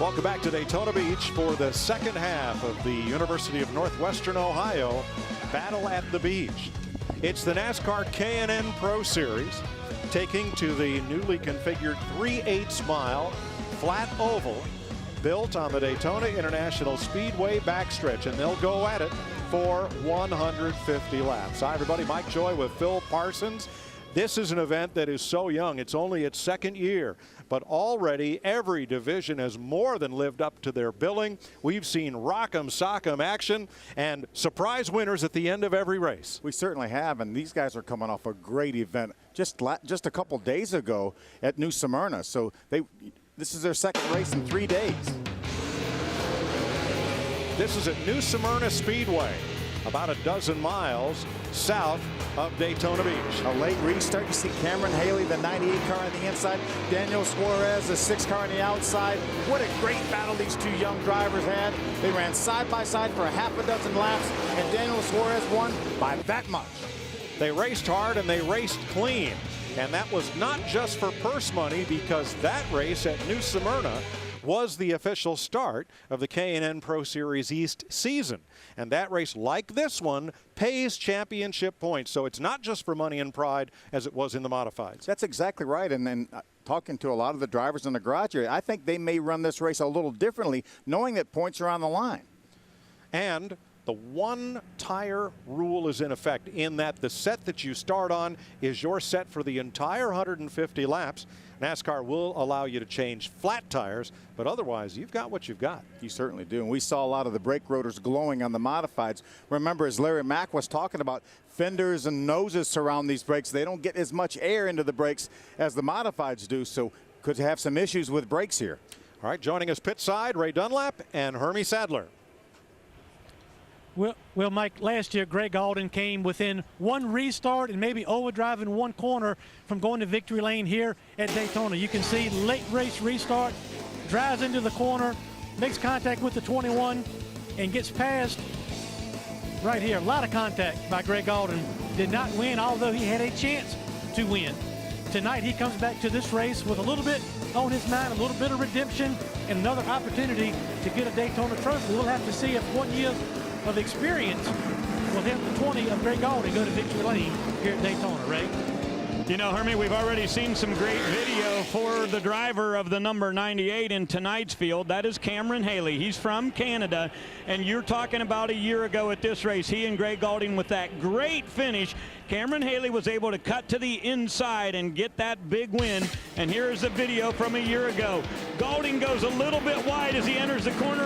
Welcome back to Daytona Beach for the second half of the University of Northwestern Ohio Battle at the Beach. It's the NASCAR K&N Pro Series taking to the newly configured 3/8 mile flat oval built on the Daytona International Speedway backstretch, and they'll go at it for 150 laps. Hi everybody, Mike Joy with Phil Parsons. This is an event that is so young. It's only its second year, but already every division has more than lived up to their billing. We've seen rock'em sock'em action and surprise winners at the end of every race. We certainly have, and these guys are coming off a great event just a couple days ago at New Smyrna. So this is their second race in 3 days. This is at New Smyrna Speedway, about a dozen miles south of Daytona Beach. A late restart. You see Cameron Haley, the 98 car on the inside. Daniel Suarez, the 6 car on the outside. What a great battle these two young drivers had. They ran side by side for a half a dozen laps, and Daniel Suarez won by that much. They raced hard and they raced clean. And that was not just for purse money, because that race at New Smyrna was the official start of the K&N Pro Series East season. And that race, like this one, pays championship points. So it's not just for money and pride as it was in the modifieds. That's exactly right. And then talking to a lot of the drivers in the garage area, I think they may run this race a little differently, knowing that points are on the line. And the one tire rule is in effect, in that the set that you start on is your set for the entire 150 laps. NASCAR will allow you to change flat tires, but otherwise you've got what you've got. You certainly do. And we saw a lot of the brake rotors glowing on the modifieds. Remember, as Larry Mack was talking about, fenders and noses surround these brakes. They don't get as much air into the brakes as the modifieds do, so could have some issues with brakes here. All right, joining us pit side, Ray Dunlap and Hermie Sadler. Well, Mike, last year Greg Alden came within one restart and maybe overdrive in one corner from going to victory lane here at Daytona. You can see late race restart, drives into the corner, makes contact with the 21, and gets past right here. A lot of contact by Greg Alden. Did not win, although he had a chance to win. Tonight he comes back to this race with a little bit on his mind, a little bit of redemption, and another opportunity to get a Daytona trophy. We'll have to see if 1 year of experience will hit the 20 of Greg Alden go to victory lane here at Daytona, Ray. You know, Hermie, we've already seen some great video for the driver of the number 98 in tonight's field. That is Cameron Haley. He's from Canada, and you're talking about a year ago at this race, he and Greg Alden with that great finish. Cameron Haley was able to cut to the inside and get that big win. And here's the video from a year ago. Gaulding goes a little bit wide as he enters the corner.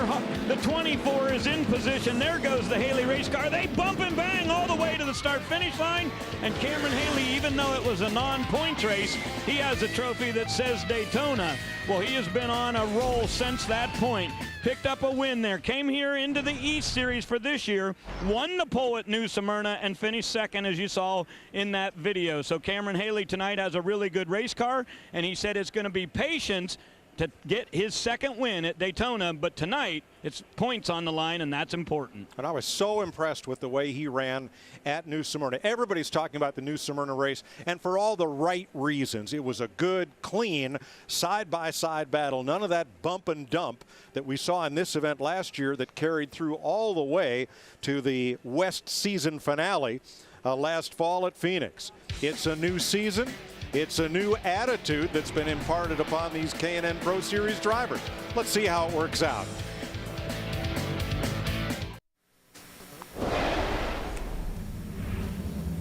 The 24 is in position. There goes the Haley race car. They bump and bang all the way to the start-finish line. And Cameron Haley, even though it was a non-points race, he has a trophy that says Daytona. Well, he has been on a roll since that point. Picked up a win there. Came here into the East Series for this year. Won the pole at New Smyrna and finished second, as you saw in that video. So Cameron Haley tonight has a really good race car, and he said it's going to be patience to get his second win at Daytona, but tonight it's points on the line, and that's important. And I was so impressed with the way he ran at New Smyrna. Everybody's talking about the New Smyrna race, and for all the right reasons. It was a good, clean, side-by-side battle. None of that bump and dump that we saw in this event last year that carried through all the way to the West season finale last fall at Phoenix. It's a new season. It's a new attitude that's been imparted upon these K&N Pro Series drivers. Let's see how it works out.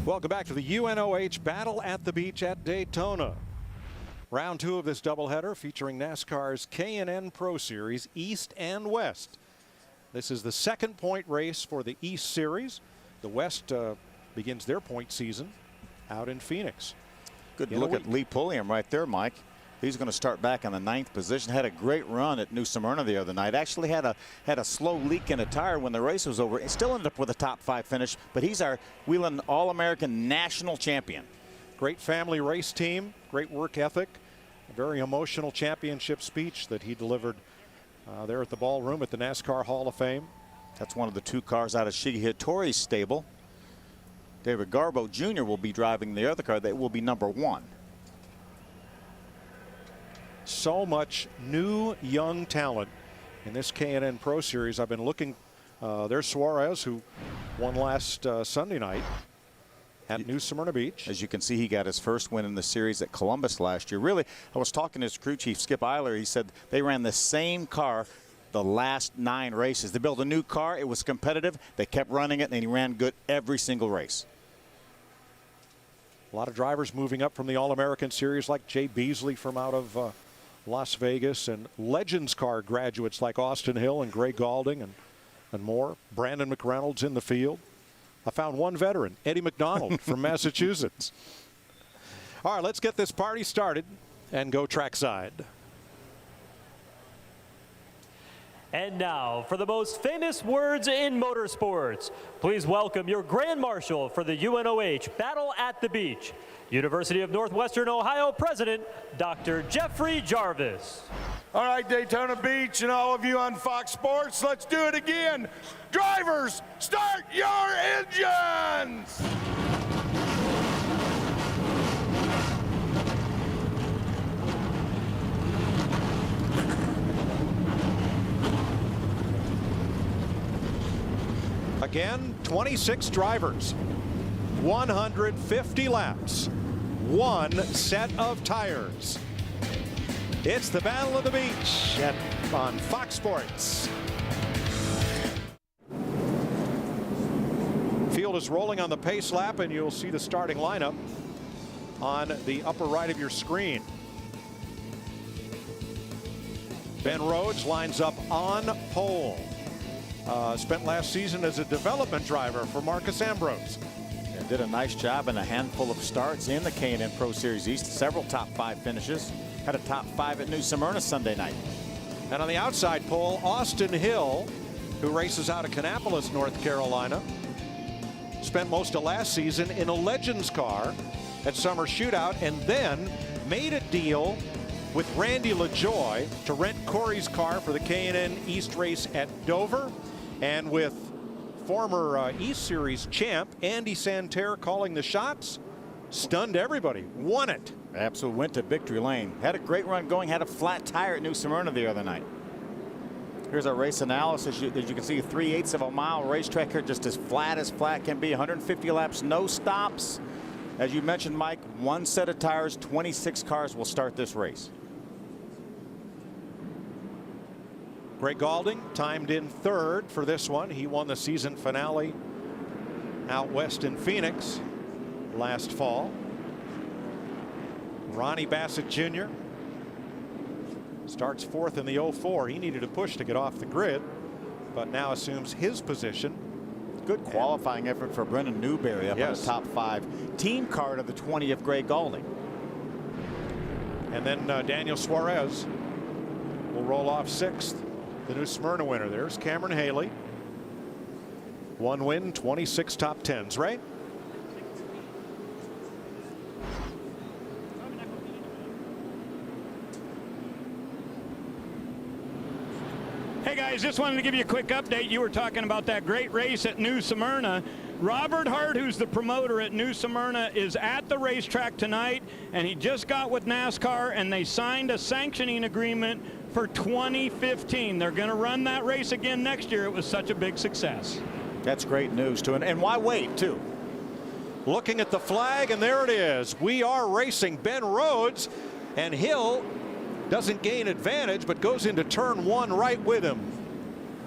Welcome back to the UNOH Battle at the Beach at Daytona. Round 2 of this doubleheader featuring NASCAR's K&N Pro Series East and West. This is the second point race for the East Series. The West begins their point season out in Phoenix. Good look at Lee Pulliam right there, Mike. He's going to start back in the 9th position. Had a great run at New Smyrna the other night. Actually had a slow leak in a tire when the race was over. He still ended up with a top 5 finish, but he's our Wheeling All-American national champion. Great family race team, great work ethic, a very emotional championship speech that he delivered there at the ballroom at the NASCAR Hall of Fame. That's one of the 2 cars out of Shiggy Hattori's stable. David Garbo Jr. will be driving the other car. That will be number 1. So much new young talent in this K&N Pro Series. I've been looking. There's Suarez, who won last Sunday night at New Smyrna Beach. As you can see, he got his first win in the series at Columbus last year. Really, I was talking to his crew chief, Skip Eiler. He said they ran the same car the last 9 races. They built a new car. It was competitive. They kept running it, and he ran good every single race. A lot of drivers moving up from the All-American Series, like Jay Beasley from out of Las Vegas, and Legends car graduates like Austin Hill and Gray Galding and more. Brandon McReynolds in the field. I found one veteran, Eddie McDonald from Massachusetts. All right, let's get this party started and go trackside. And now, for the most famous words in motorsports, please welcome your Grand Marshal for the UNOH Battle at the Beach, University of Northwestern Ohio President, Dr. Jeffrey Jarvis. All right, Daytona Beach and all of you on Fox Sports, let's do it again. Drivers, start your engines! Again, 26 drivers, 150 laps, 1 set of tires. It's the Battle of the Beach on Fox Sports. Field is rolling on the pace lap, and you'll see the starting lineup on the upper right of your screen. Ben Rhodes lines up on pole. Spent last season as a development driver for Marcus Ambrose. Yeah, did a nice job in a handful of starts in the K&N Pro Series East. Several top 5 finishes. Had a top 5 at New Smyrna Sunday night. And on the outside pole, Austin Hill, who races out of Kannapolis, North Carolina, spent most of last season in a Legends car at Summer Shootout, and then made a deal with Randy LaJoy to rent Corey's car for the K&N East race at Dover, and with former East Series champ Andy Santerre calling the shots, stunned everybody, won it. Absolutely went to victory lane. Had a great run going, had a flat tire at New Smyrna the other night. Here's our race analysis. As you can see, 3/8 of a mile racetrack here, just as flat can be. 150 laps, no stops. As you mentioned, Mike, 1 set of tires, 26 cars will start this race. Gray Galding timed in 3rd for this one. He won the season finale out west in Phoenix last fall. Ronnie Bassett Jr. starts 4th in the 04. He needed a push to get off the grid, but now assumes his position. Good qualifying effort for Brendan Newberry up in the top 5. Team card of the 20 of Gray Galding. And then Daniel Suarez will roll off 6th. The New Smyrna winner. There's Cameron Haley. 1 win, 26 top 10s, right? Hey guys, just wanted to give you a quick update. You were talking about that great race at New Smyrna. Robert Hart, who's the promoter at New Smyrna, is at the racetrack tonight, and he just got with NASCAR, and they signed a sanctioning agreement for 2015. They're going to run that race again next year. It was such a big success. That's great news, too. And why wait, too? Looking at the flag, and there it is. We are racing. Ben Rhodes, and Hill doesn't gain advantage, but goes into turn 1 right with him.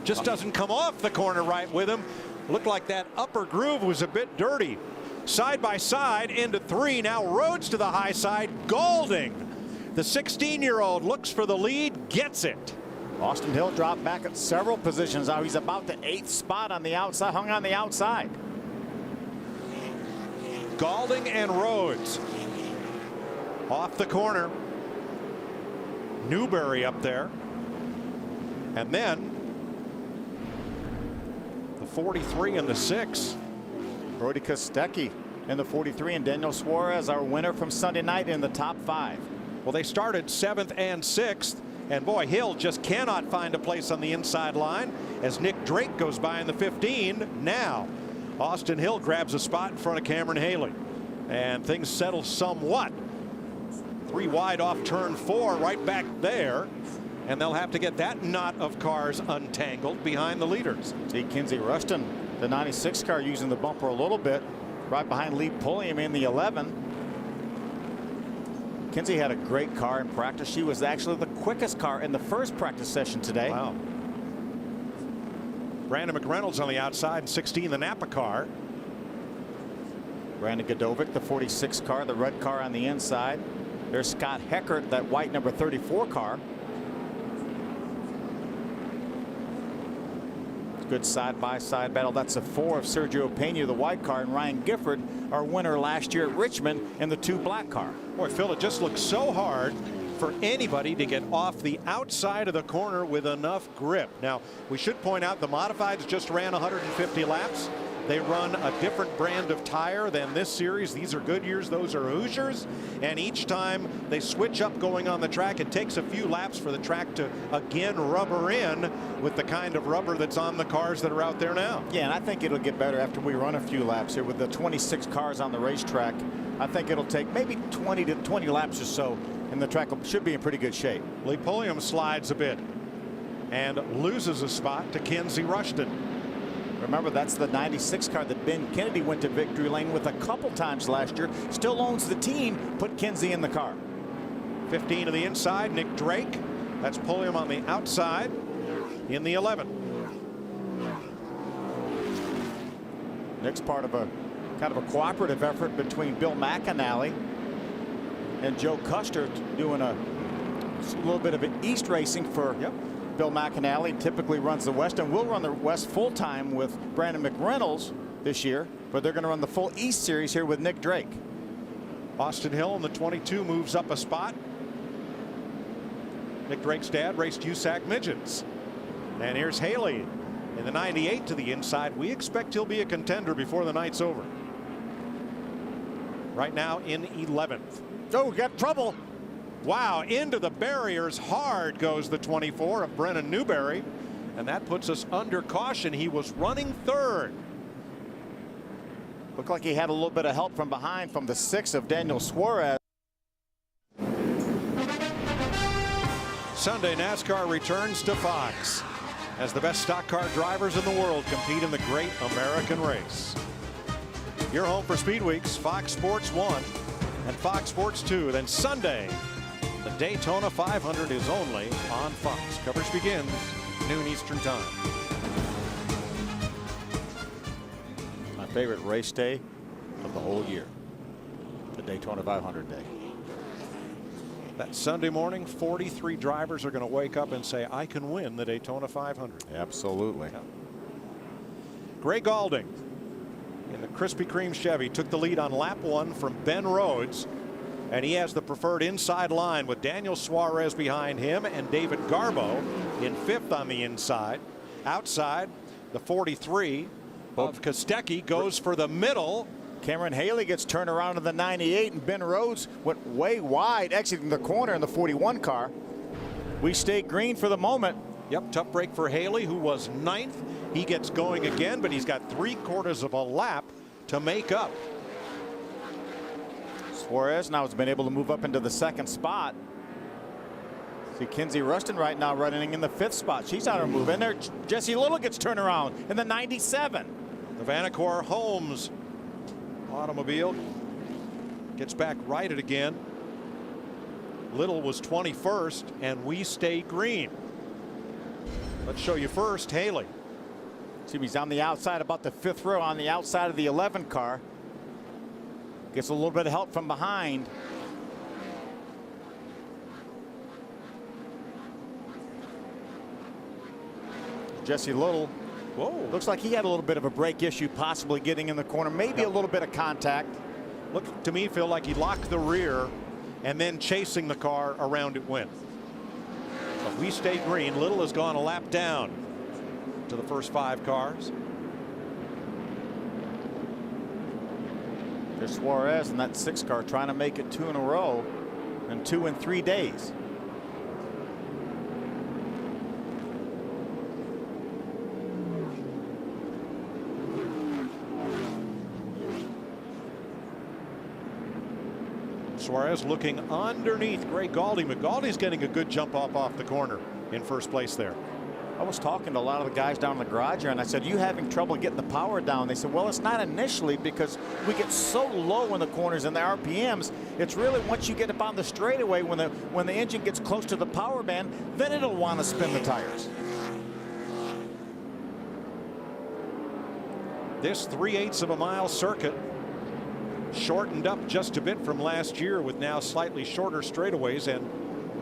Just doesn't come off the corner right with him. Looked like that upper groove was a bit dirty. Side by side into 3. Now Rhodes to the high side. Galding, the 16-year-old, looks for the lead, gets it. Austin Hill dropped back at several positions. Now he's about the 8th spot on the outside, hung on the outside. Galding and Rhodes off the corner. Newberry up there. And then the 43 and the 6. Brody Kostecki in the 43, and Daniel Suarez, our winner from Sunday night, in the top 5. Well, they started 7th and 6th, and boy, Hill just cannot find a place on the inside line as Nick Drake goes by in the 15. Now Austin Hill grabs a spot in front of Cameron Haley, and things settle somewhat. 3 wide off turn 4, right back there, and they'll have to get that knot of cars untangled behind the leaders. See Kinsey Rushton, the 96 car, using the bumper a little bit, right behind Lee Pulliam in the 11. Kinsey had a great car in practice. She was actually the quickest car in the first practice session today. Wow. Brandon McReynolds on the outside, 16, the Napa car. Brandon Godovic, the 46 car, the red car on the inside. There's Scott Heckert, that white number 34 car. Good side-by-side battle. That's a 4 of Sergio Pena, the white car, and Ryan Gifford, our winner last year at Richmond, in the 2 black car. Boy, Phil, it just looks so hard for anybody to get off the outside of the corner with enough grip. Now, we should point out the modifieds just ran 150 laps. They run a different brand of tire than this series. These are Goodyears, those are Hoosiers. And each time they switch up going on the track, it takes a few laps for the track to again rubber in with the kind of rubber that's on the cars that are out there now. Yeah, and I think it'll get better after we run a few laps here with the 26 cars on the racetrack. I think it'll take maybe 20 laps or so, and the track should be in pretty good shape. Lee Pulliam slides a bit and loses a spot to Kinsey Rushton. Remember, that's the 96 car that Ben Kennedy went to victory lane with a couple times last year. Still owns the team. Put Kinsey in the car. 15 to the inside, Nick Drake. That's Pulliam on the outside in the 11. Nick's part of a kind of a cooperative effort between Bill McAnally and Joe Custer, doing a little bit of an East racing for Bill McAnally. Typically runs the West and will run the West full-time with Brandon McReynolds this year, but they're going to run the full East series here with Nick Drake. Austin Hill in the 22 moves up a spot. Nick Drake's dad raced USAC midgets. And here's Haley in the 98 to the inside. We expect he'll be a contender before the night's over. Right now in 11th. Oh, got trouble. Wow, into the barriers hard goes the 24 of Brennan Newberry, and that puts us under caution. He was running third. Looked like he had a little bit of help from behind from the 6 of Daniel Suarez. Sunday NASCAR returns to Fox as the best stock car drivers in the world compete in the Great American Race. Your home for Speed Weeks, Fox Sports 1 and Fox Sports 2. Then Sunday, the Daytona 500 is only on Fox. Coverage begins noon Eastern Time. My favorite race day of the whole year, the Daytona 500 day. That Sunday morning, 43 drivers are going to wake up and say, I can win the Daytona 500. Absolutely. Gray Galding in the Krispy Kreme Chevy took the lead on lap 1 from Ben Rhodes. And he has the preferred inside line with Daniel Suarez behind him and David Garbo in 5th on the inside. Outside, the 43 of Kostecki goes for the middle. Cameron Haley gets turned around in the 98, and Ben Rhodes went way wide, exiting the corner in the 41 car. We stay green for the moment. Yep, tough break for Haley, who was 9th. He gets going again, but he's got 3/4 of a lap to make up. Suarez now has been able to move up into the 2nd spot. See Kinsey Rushton right now running in the 5th spot. She's on her move. And there, Jesse Little gets turned around in the 97. The Vanacore Holmes automobile gets back righted again. Little was 21st, and we stay green. Let's show you first Haley. See, he's on the outside, about the 5th row, on the outside of the 11 car. Gets a little bit of help from behind. Jesse Little. Whoa. Looks like he had a little bit of a brake issue, possibly getting in the corner, maybe a little bit of contact. Looked to me, Phil, like he locked the rear and then chasing the car around it went. But we stay green. Little has gone a lap down to the first 5 cars. There's Suarez in that 6 car trying to make it 2 in a row and 2 in 3 days. Suarez looking underneath Gray Galding. McGaldy's getting a good jump off the corner. in first place there. I was talking to a lot of the guys down in the garage here, and I said, you having trouble getting the power down? They said, well, it's not initially because we get so low in the corners and the RPMs. It's really once you get up on the straightaway, when the engine gets close to the power band, then it'll want to spin the tires. This 3/8 of a mile circuit shortened up just a bit from last year, with now slightly shorter straightaways and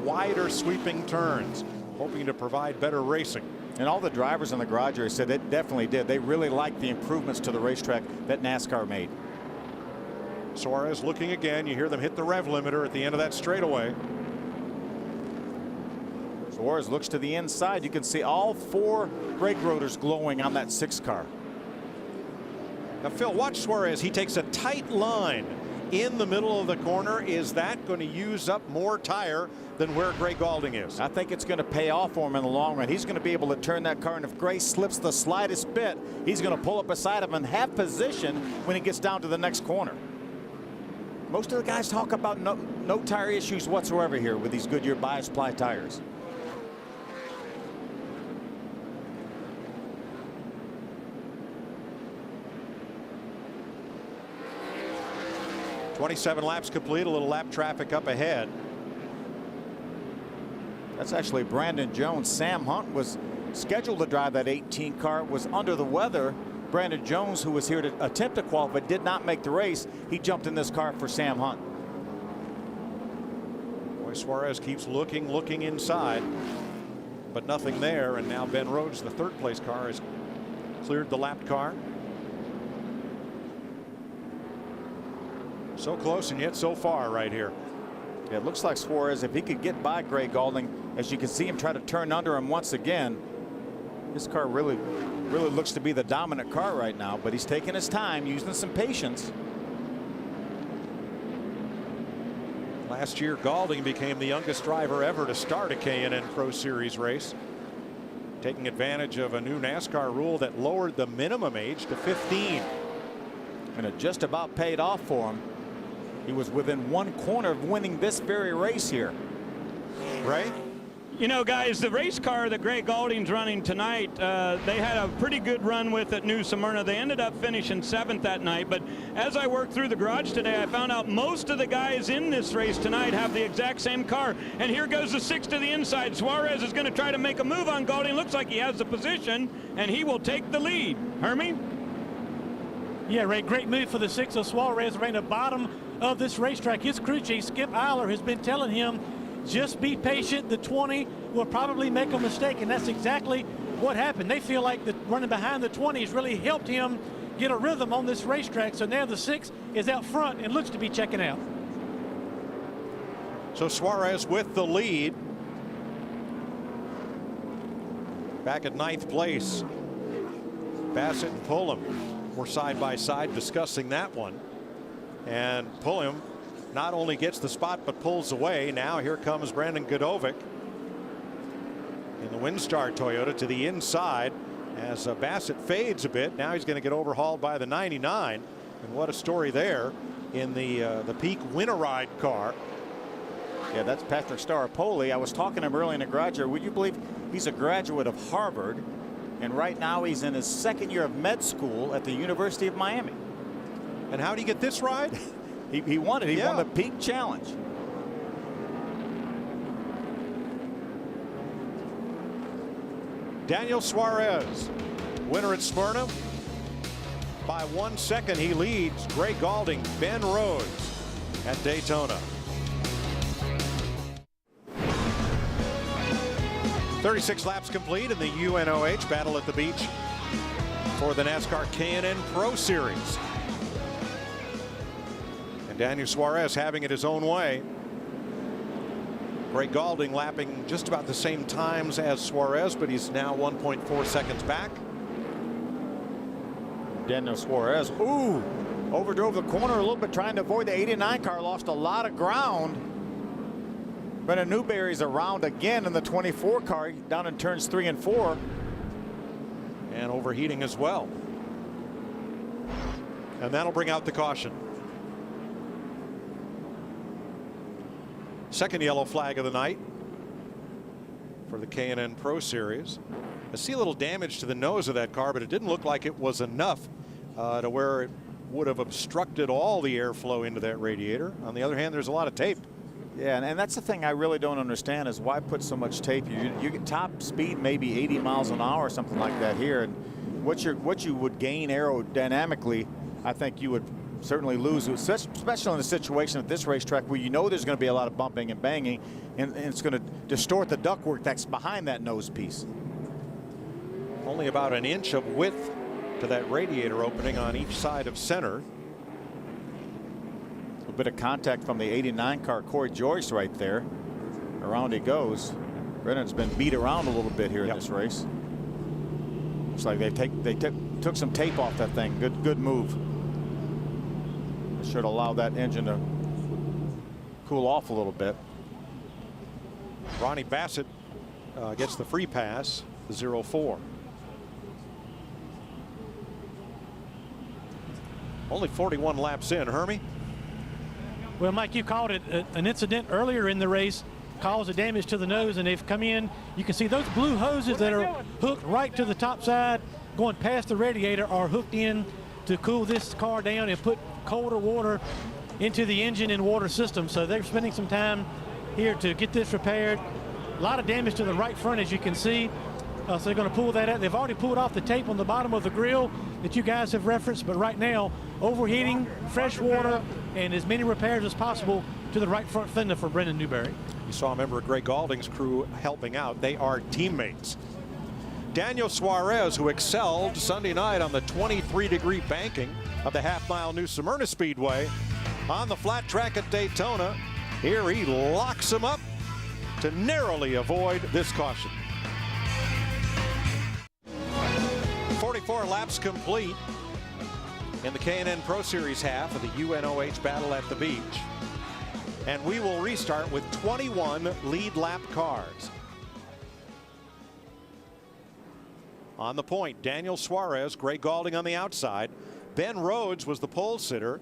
wider sweeping turns, hoping to provide better racing. And all the drivers in the garage area said it definitely did. They really liked the improvements to the racetrack that NASCAR made. Suarez looking again. You hear them hit the rev limiter at the end of that straightaway. Suarez looks to the inside. You can see all 4 brake rotors glowing on that 6 car. Now, Phil, watch Suarez. He takes a tight line in the middle of the corner. Is that going to use up more tire than where Gray Gaulding is? I think it's going to pay off for him in the long run. He's going to be able to turn that car, and if Gray slips the slightest bit, he's going to pull up beside him and have position when he gets down to the next corner. Most of the guys talk about no tire issues whatsoever here with these Goodyear bias ply tires. "27 laps complete, a little lap traffic up ahead." That's actually Brandon Jones. Sam Hunt was scheduled to drive that 18 car, was under the weather. Brandon Jones, who was here to attempt to qualify, did not make the race. He jumped in this car for Sam Hunt. Boy, Suarez keeps looking inside, but nothing there. And now Ben Rhodes, the third place car, has cleared the lapped car. So close and yet so far right here. Yeah, it looks like Suarez, if he could get by Gray Gaulding, as you can see him try to turn under him once again, this car really looks to be the dominant car right now, but he's taking his time, using some patience. Last year, Gaulding became the youngest driver ever to start a K&N Pro Series race, taking advantage of a new NASCAR rule that lowered the minimum age to 15. And it just about paid off for him. He was within 1 corner of winning this very race here. Right? You know, guys, the race car that Gray Gaulding's running tonight, they had a pretty good run with at New Smyrna. They ended up finishing 7th that night. But as I worked through the garage today, I found out most of the guys in this race tonight have the exact same car. And here goes the 6 to the inside. Suarez is going to try to make a move on Gaulding. Looks like he has the position, and he will take the lead. Hermie? Yeah, Ray, great move for the 6 of Suarez, right at the bottom of this racetrack. His crew chief, Skip Eiler, has been telling him, just be patient. The 20 will probably make a mistake, and that's exactly what happened. They feel like running behind the 20 has really helped him get a rhythm on this racetrack. So now the 6 is out front and looks to be checking out. So Suarez with the lead. Back at 9th place. Bassett and Pullum were side by side discussing that one. And Pullum not only gets the spot but pulls away. Now here comes Brandon Godovic in the Windstar Toyota to the inside as Bassett fades a bit. Now he's going to get overhauled by the 99. And what a story there in the peak Winteride car. Yeah, that's Patrick Staropoli. I was talking to him early in the garage here. Would you believe he's a graduate of Harvard, and right now he's in his 2nd year of med school at the University of Miami. And how did he get this ride? He won it. He won the Peak Challenge. Daniel Suarez, winner at Smyrna. By 1 second, he leads Gray Gaulding, Ben Rhodes at Daytona. 36 laps complete in the UNOH Battle at the Beach for the NASCAR K&N Pro Series. And Daniel Suarez having it his own way. Gray Gaulding lapping just about the same times as Suarez, but he's now 1.4 seconds back. Daniel Suarez, overdrove the corner a little bit trying to avoid the 89 car, lost a lot of ground. Brennan Newberry's around again in the 24 car down in turns 3 and 4. And overheating as well. And that'll bring out the caution. Second yellow flag of the night for the K&N Pro Series. I see a little damage to the nose of that car, but it didn't look like it was enough to where it would have obstructed all the airflow into that radiator. On the other hand, there's a lot of tape. Yeah, and that's the thing I really don't understand is why put so much tape. You get top speed maybe 80 miles an hour or something like that here, and what you would gain aerodynamically, I think you would certainly lose, especially in a situation at this racetrack where you know there's going to be a lot of bumping and banging, and it's going to distort the ductwork that's behind that nose piece. Only about an inch of width to that radiator opening on each side of center. A bit of contact from the 89 car, Corey Joyce, right there. Around he goes. Brennan's been beat around a little bit here in this race. Looks like they took some tape off that thing. Good move. Should allow that engine to cool off a little bit. Ronnie Bassett gets the free pass, the 0-4. Only 41 laps in. Hermie? Well, Mike, you called it an incident earlier in the race, caused a damage to the nose, and they've come in. You can see those blue hoses that are hooked right to the top side, going past the radiator, are hooked in to cool this car down and put colder water into the engine and water system. So they're spending some time here to get this repaired. A lot of damage to the right front, as you can see. So they're going to pull that out. They've already pulled off the tape on the bottom of the grill that you guys have referenced, but right now, overheating, fresh water, and as many repairs as possible to the right front fender for Brendan Newberry. You saw a member of Greg Galding's crew helping out. They are teammates. Daniel Suarez, who excelled Sunday night on the 23-degree banking of the half-mile New Smyrna Speedway on the flat track at Daytona. Here he locks him up to narrowly avoid this caution. 44 laps complete in the K&N Pro Series half of the UNOH Battle at the Beach. And we will restart with 21 lead lap cars. On the point, Daniel Suarez, Greg Galding on the outside. Ben Rhodes was the pole sitter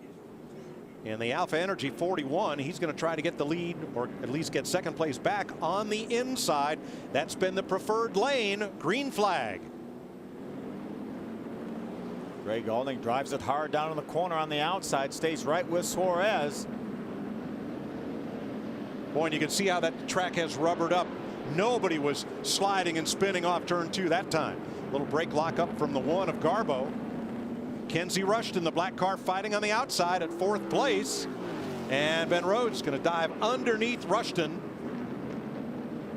in the Alpha Energy 41. He's going to try to get the lead, or at least get second place back on the inside. That's been the preferred lane. Green flag. Greg Galding drives it hard down in the corner on the outside, stays right with Suarez. Boy, and you can see how that track has rubbered up. Nobody was sliding and spinning off turn 2 that time. Little brake lock up from the 1 of Garbo. Kenzie Rushton, the black car, fighting on the outside at 4th place. And Ben Rhodes going to dive underneath Rushton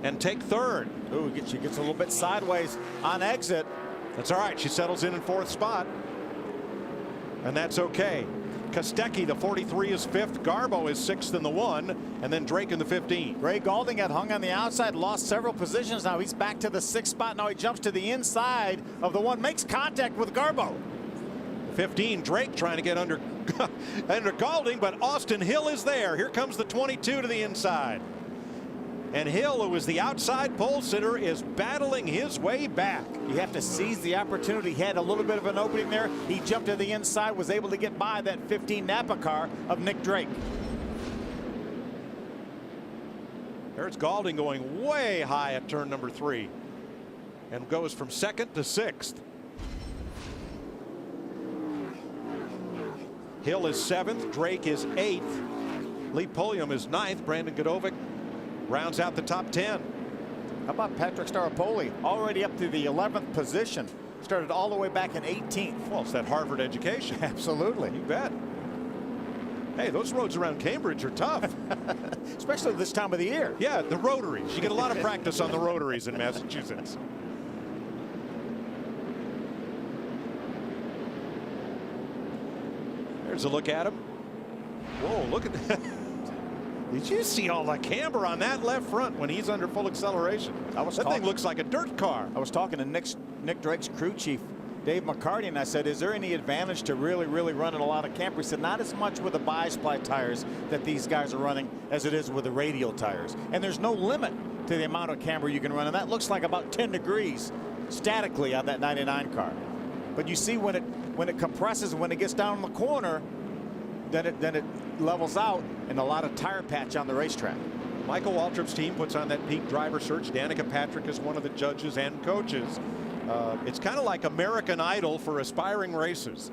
and take 3rd. Ooh, she gets a little bit sideways on exit. That's all right. She settles in 4th spot. And that's okay. Kostecki, the 43, is 5th. Garbo is 6th in the 1. And then Drake in the 15. Greg Galding got hung on the outside, lost several positions. Now he's back to the 6th spot. Now he jumps to the inside of the 1, makes contact with Garbo. 15, Drake trying to get under Galding, but Austin Hill is there. Here comes the 22 to the inside. And Hill, who was the outside pole sitter, is battling his way back. You have to seize the opportunity. He had a little bit of an opening there. He jumped to the inside, was able to get by that 15 Napa car of Nick Drake. There's Galding going way high at turn number 3 and goes from 2nd to 6th. Hill is 7th. Drake is 8th. Lee Pulliam is 9th. Brandon Godovic rounds out the top 10. How about Patrick Staropoli, already up to the 11th position? Started all the way back in 18th. Well, it's that Harvard education. Absolutely. You bet. Hey, those roads around Cambridge are tough. Especially this time of the year. Yeah, the rotaries. You get a lot of practice on the rotaries in Massachusetts. There's a look at him. Whoa, look at that. Did you see all the camber on that left front when he's under full acceleration? That thing looks like a dirt car. I was talking to Nick Drake's crew chief, Dave McCarty, and I said, is there any advantage to really running a lot of camber? He said, not as much with the bi-sply tires that these guys are running as it is with the radial tires. And there's no limit to the amount of camber you can run, and that looks like about 10 degrees statically on that 99 car. But you see when it compresses, when it gets down in the corner, then it levels out, and a lot of tire patch on the racetrack. Michael Waltrip's team puts on that peak driver search. Danica Patrick is one of the judges and coaches. It's kind of like American Idol for aspiring racers.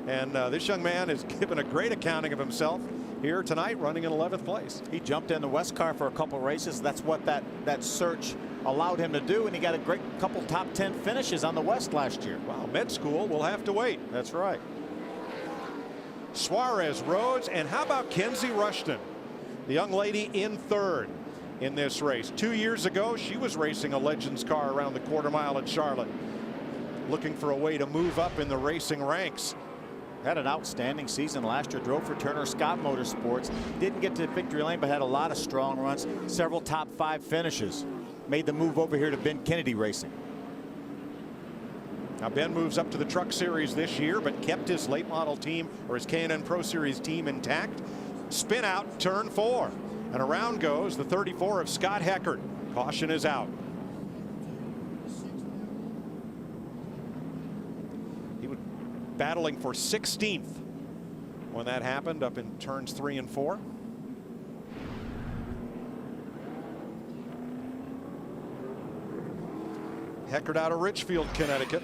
And this young man has given a great accounting of himself here tonight, running in 11th place. He jumped in the West car for a couple races. That's what that search allowed him to do, and he got a great couple top 10 finishes on the West last year. Wow, med school will have to wait. That's right. Suarez, Rhodes, and how about Kenzie Rushton, the young lady in third in this race. 2 years ago, she was racing a Legends car around the quarter mile at Charlotte, looking for a way to move up in the racing ranks. Had an outstanding season last year. Drove for Turner Scott Motorsports. Didn't get to victory lane, but had a lot of strong runs. Several top 5 finishes. Made the move over here to Ben Kennedy Racing. Now Ben moves up to the Truck Series this year, but kept his late model team, or his K&N Pro Series team, intact. Spin out, turn 4. And around goes the 34 of Scott Heckert. Caution is out. He was battling for 16th when that happened, up in turns 3 and 4. Heckert out of Richfield, Connecticut.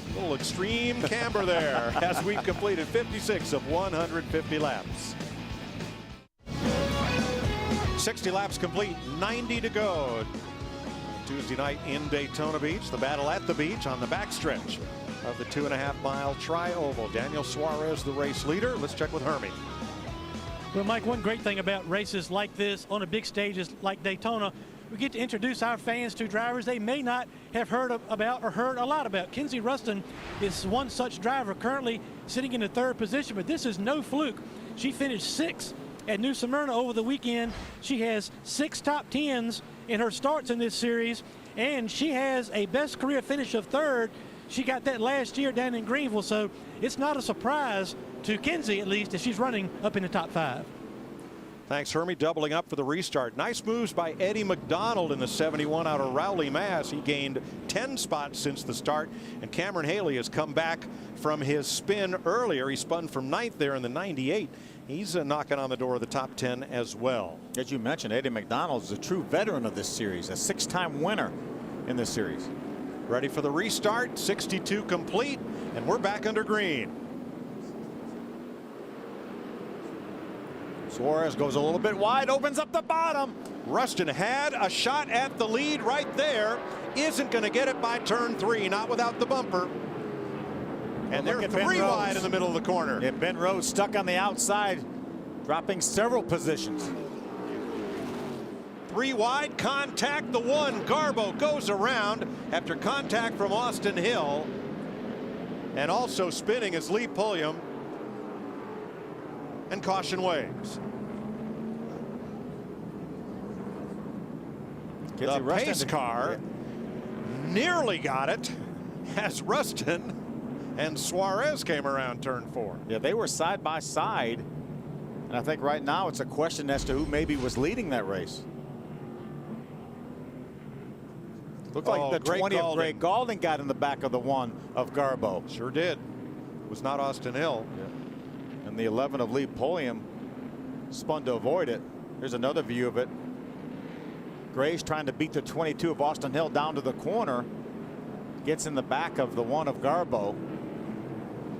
A little extreme camber there as we've completed 56 of 150 laps. 60 laps complete, 90 to go. Tuesday night in Daytona Beach, the battle at the beach on the backstretch of the 2.5-mile tri-oval. Daniel Suarez, the race leader. Let's check with Hermie. Well, Mike, one great thing about races like this on a big stages like Daytona, we get to introduce our fans to drivers they may not have heard about or heard a lot about. Kenzie Rushton is one such driver, currently sitting in the 3rd position, but this is no fluke. She finished 6th at New Smyrna over the weekend. She has 6 top 10s in her starts in this series, and she has a best career finish of 3rd. She got that last year down in Greenville, so it's not a surprise to Kenzie, at least, that she's running up in the top 5. Thanks, Hermie. Doubling up for the restart. Nice moves by Eddie McDonald in the 71 out of Rowley, Mass. He gained 10 spots since the start, and Cameron Haley has come back from his spin earlier. He spun from 9th there in the 98. He's knocking on the door of the top 10 as well. As you mentioned, Eddie McDonald is a true veteran of this series, a 6-time winner in this series. Ready for the restart. 62 complete, and we're back under green. Suarez goes a little bit wide, opens up the bottom. Rushton had a shot at the lead right there. Isn't going to get it by turn 3, not without the bumper. And they're 3 wide in the middle of the corner. Yeah, Ben Rhodes stuck on the outside, dropping several positions. 3 wide, contact the 1. Garbo goes around after contact from Austin Hill. And also spinning is Lee Pulliam. And caution waves. The pace car nearly got it as Rushton and Suarez came around turn 4. Yeah, they were side by side, and I think right now it's a question as to who maybe was leading that race. Looked like the 20 of Greg Gaulding got in the back of the 1 of Garbo. Sure did. It was not Austin Hill. Yeah. And the 11 of Lee Pulliam spun to avoid it. Here's another view of it. Gray's trying to beat the 22 of Austin Hill down to the corner. Gets in the back of the 1 of Garbo.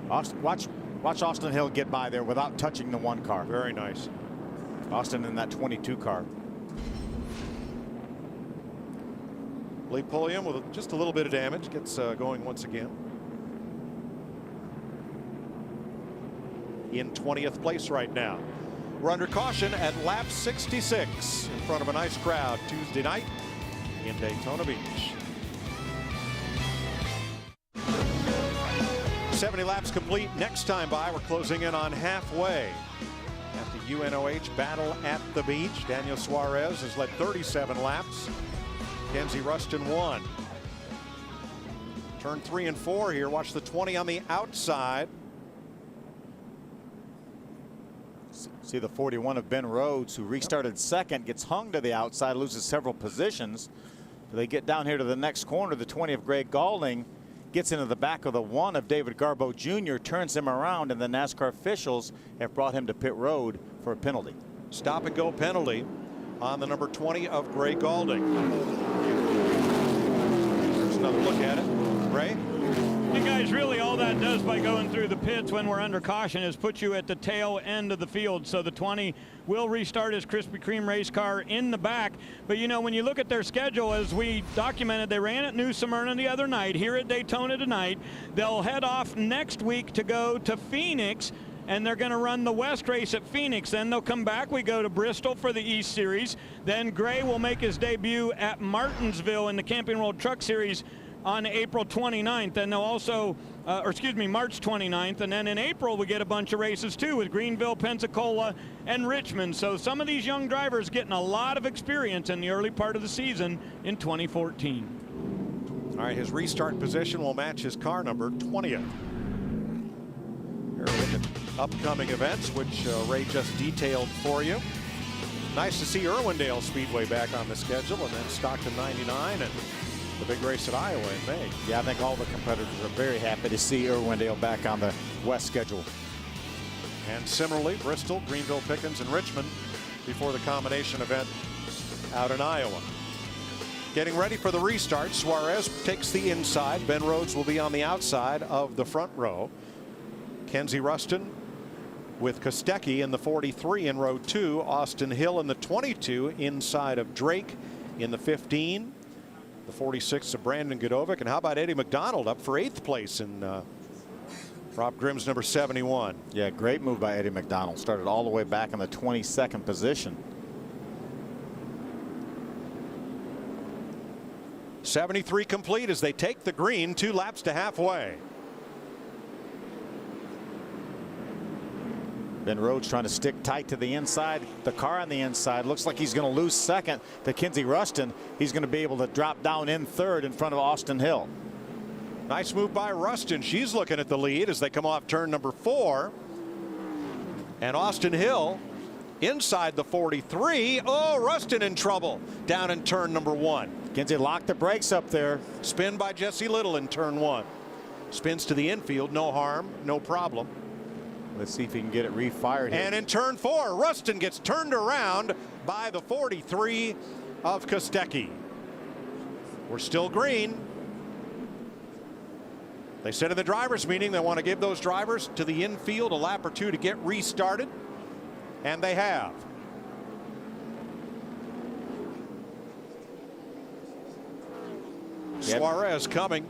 Watch Austin Hill get by there without touching the 1 car. Very nice. Austin in that 22 car. Lee Pulliam with just a little bit of damage gets going once again. In 20th place right now. We're under caution at lap 66 in front of a nice crowd Tuesday night in Daytona Beach. 70 laps complete. Next time by, we're closing in on halfway at the UNOH battle at the beach. Daniel Suarez has led 37 laps. Kenzie Rushton won. Turn 3 and 4 here. Watch the 20 on the outside. See the 41 of Ben Rhodes, who restarted 2nd, gets hung to the outside, loses several positions. They get down here to the next corner. The 20 of Greg Gaulding gets into the back of the 1 of David Garbo Jr., turns him around, and the NASCAR officials have brought him to pit road for a penalty. Stop and go penalty on the number 20 of Gray Gaulding. There's another look at it. Ray? Hey guys, really all that does by going through the pits when we're under caution is put you at the tail end of the field. So the 20 will restart his Krispy Kreme race car in the back. But you know, when you look at their schedule, as we documented, they ran at New Smyrna the other night, here at Daytona tonight. They'll head off next week to go to Phoenix, and they're going to run the West race at Phoenix. Then they'll come back. We go to Bristol for the East Series. Then Gray will make his debut at Martinsville in the Camping World Truck Series on April 29th, and they'll also, March 29th, and then in April we get a bunch of races too with Greenville, Pensacola, and Richmond. So some of these young drivers getting a lot of experience in the early part of the season in 2014. All right, his restart position will match his car number 20th. Here we look at upcoming events, which Ray just detailed for you. Nice to see Irwindale Speedway back on the schedule, and then Stockton 99 and the big race at Iowa in May. Yeah, I think all the competitors are very happy to see Irwindale back on the West schedule. And similarly, Bristol, Greenville, Pickens, and Richmond before the combination event out in Iowa. Getting ready for the restart, Suarez takes the inside. Ben Rhodes will be on the outside of the front row. Kenzie Ruston with Kostecki in the 43 in row 2. Austin Hill in the 22 inside of Drake in the 15. The 46 of Brandon Godovic. And how about Eddie McDonald up for 8th place in Rob Grimm's number 71. Yeah, great move by Eddie McDonald. Started all the way back in the 22nd position. 73 complete as they take the green 2 laps to halfway. Ben Rhodes trying to stick tight to the inside. The car on the inside looks like he's going to lose second to Kenzie Ruston. He's going to be able to drop down in third in front of Austin Hill. Nice move by Ruston. She's looking at the lead as they come off turn number 4. And Austin Hill inside the 43. Oh, Ruston in trouble down in turn number 1. Kenzie locked the brakes up there. Spin by Jesse Little in turn 1. Spins to the infield. No harm, no problem. Let's see if he can get it refired here. And in turn 4, Ruston gets turned around by the 43 of Kostecki. We're still green. They said in the drivers' meeting they want to give those drivers to the infield a lap or 2 to get restarted, and they have. Yep. Suarez coming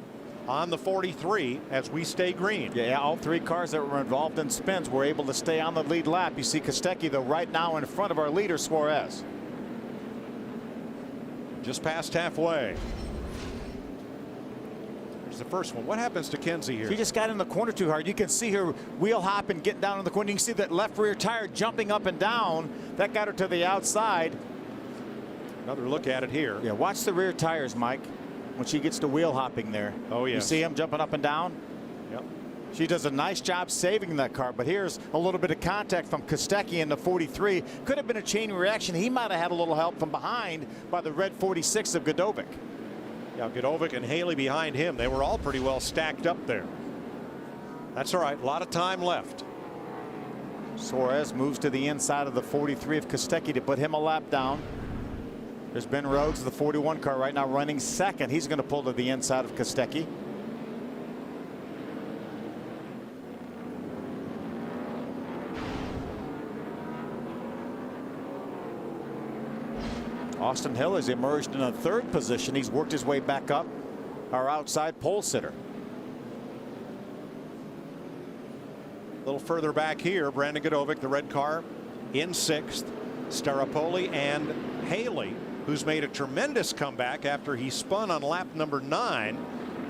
on the 43 as we stay green. Yeah, all 3 cars that were involved in spins were able to stay on the lead lap. You see Kostecki, though, right now in front of our leader, Suarez. Just past halfway. Here's the first one. What happens to Kenzie here? She just got in the corner too hard. You can see her wheel hopping, getting down in the corner. You can see that left rear tire jumping up and down. That got her to the outside. Another look at it here. Yeah, watch the rear tires, Mike, when she gets to wheel hopping there. Oh, yes. You see him jumping up and down? Yep. She does a nice job saving that car, but here's a little bit of contact from Kostecki in the 43. Could have been a chain reaction. He might have had a little help from behind by the red 46 of Godovic. Yeah, Godovic and Haley behind him. They were all pretty well stacked up there. That's all right. A lot of time left. Suarez moves to the inside of the 43 of Kostecki to put him a lap down. There's Ben Rhodes, the 41 car right now running second. He's going to pull to the inside of Kostecki. Austin Hill has emerged in a 3rd position. He's worked his way back up, our outside pole sitter. A little further back here, Brandon Godovic, the red car, in 6th. Staropoli and Haley, who's made a tremendous comeback after he spun on lap number 9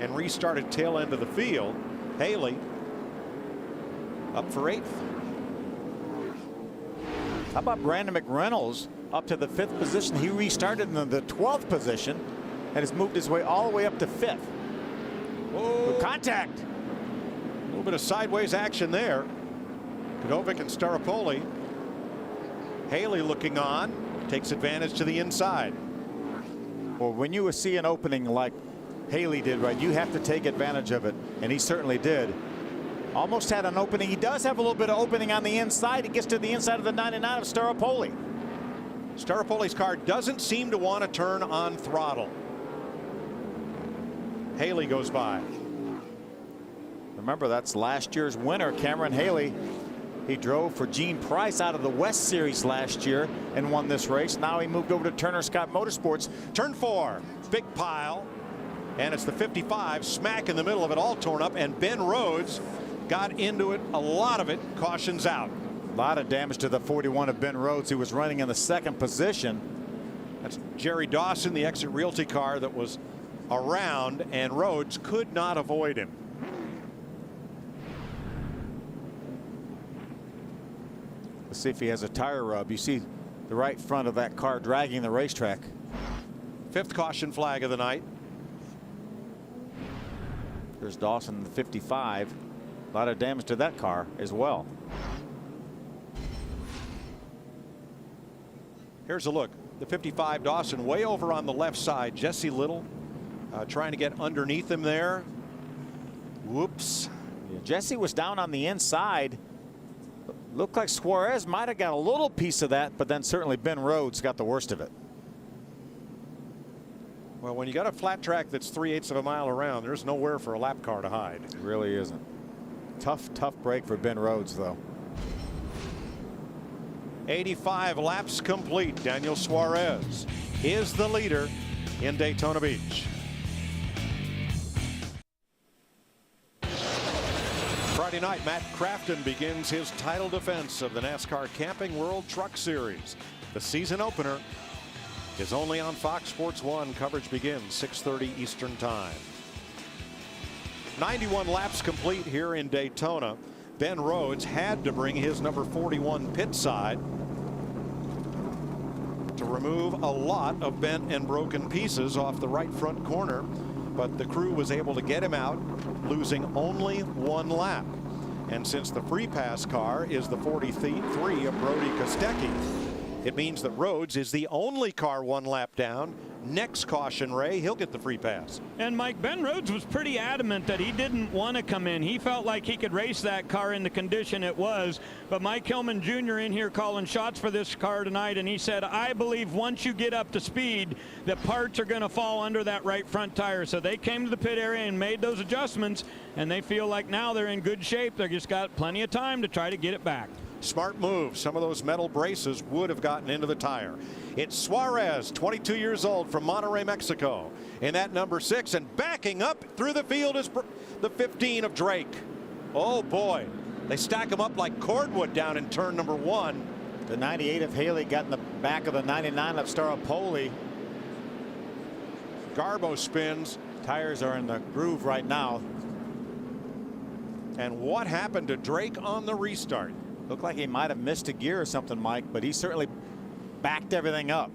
and restarted tail end of the field. Haley up for 8th. How about Brandon McReynolds up to the 5th position? He restarted in the 12th position and has moved his way all the way up to 5th. Whoa. Contact. A little bit of sideways action there. Godovic and Staropoli. Haley looking on, takes advantage to the inside. Well, when you see an opening like Haley did, right, you have to take advantage of it, and he certainly did. Almost had an opening. He does have a little bit of opening on the inside. He gets to the inside of the 99 of Staropoli. Staropoli's car doesn't seem to want to turn on throttle. Haley goes by. Remember, that's last year's winner, Cameron Haley. He drove for Gene Price out of the West Series last year and won this race. Now he moved over to Turner Scott Motorsports. Turn 4, big pile, and it's the 55, smack in the middle of it, all torn up, and Ben Rhodes got into it, a lot of it, cautions out. A lot of damage to the 41 of Ben Rhodes, who was running in the second position. That's Jerry Dawson, the Exit Realty car that was around, and Rhodes could not avoid him. Let's see if he has a tire rub. You see the right front of that car dragging the racetrack. 5th caution flag of the night. There's Dawson, the 55. A lot of damage to that car as well. Here's a look. The 55 Dawson way over on the left side. Jesse Little trying to get underneath him there. Whoops. Yeah, Jesse was down on the inside. Looked like Suarez might have got a little piece of that, but then certainly Ben Rhodes got the worst of it. Well, when you got a flat track that's 3/8 of a mile around, there's nowhere for a lap car to hide. It really isn't. Tough break for Ben Rhodes, though. 85 laps complete. Daniel Suarez is the leader in Daytona Beach. Friday night, Matt Crafton begins his title defense of the NASCAR Camping World Truck Series. The season opener is only on Fox Sports 1. Coverage begins 6:30 Eastern Time. 91 laps complete here in Daytona. Ben Rhodes had to bring his number 41 pit side to remove a lot of bent and broken pieces off the right front corner, but the crew was able to get him out, losing only 1 lap. And since the free pass car is the 43 of Brody Kostecki, it means that Rhodes is the only car 1 lap down. Next caution, Ray, he'll get the free pass. And Mike, Ben Rhodes was pretty adamant that he didn't want to come in. He felt like he could race that car in the condition it was. But Mike Hillman Jr. in here calling shots for this car tonight, and he said, I believe once you get up to speed, the parts are going to fall under that right front tire. So they came to the pit area and made those adjustments, and they feel like now they're in good shape. They just got plenty of time to try to get it back. Smart move. Some of those metal braces would have gotten into the tire. It's Suarez, 22 years old, from Monterrey, Mexico, in that number 6, and backing up through the field is the 15 of Drake. Oh boy, they stack them up like cordwood down in turn number 1. The 98 of Haley got in the back of the 99 of Staropoli. Garbo spins. Tires are in the groove right now. And what happened to Drake on the restart? Looked like he might have missed a gear or something, Mike, but he certainly backed everything up.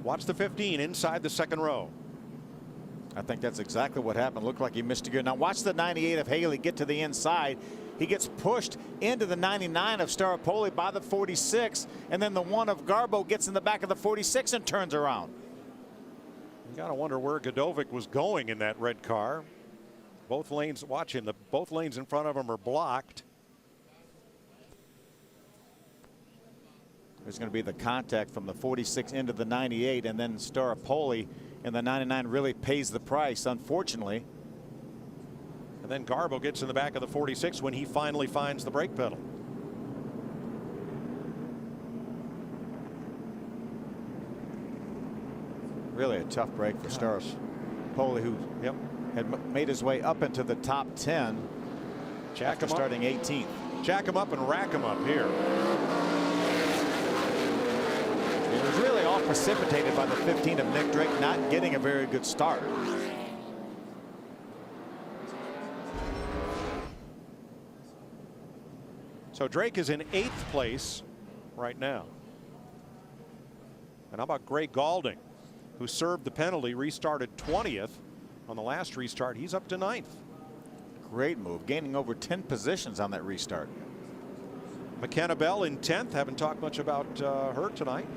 Watch the 15 inside the second row. I think that's exactly what happened. Looked like he missed a gear. Now watch the 98 of Haley get to the inside. He gets pushed into the 99 of Staropoli by the 46, and then the 1 of Garbo gets in the back of the 46 and turns around. You gotta wonder where Godovic was going in that red car. Both lanes, watching both lanes in front of him are blocked. There's going to be the contact from the 46 into the 98, and then Staropoli in the 99 really pays the price, unfortunately. And then Garbo gets in the back of the 46 when he finally finds the brake pedal. Really a tough break for Staropoli, who had made his way up into the top 10 after starting 18th. Jack him up and rack him up here. It was really all precipitated by the 15 of Nick Drake not getting a very good start. So Drake is in 8th place right now. And how about Gray Galding, who served the penalty, restarted 20th on the last restart. He's up to 9th. Great move, gaining over 10 positions on that restart. McKenna Bell in 10th. Haven't talked much about her tonight.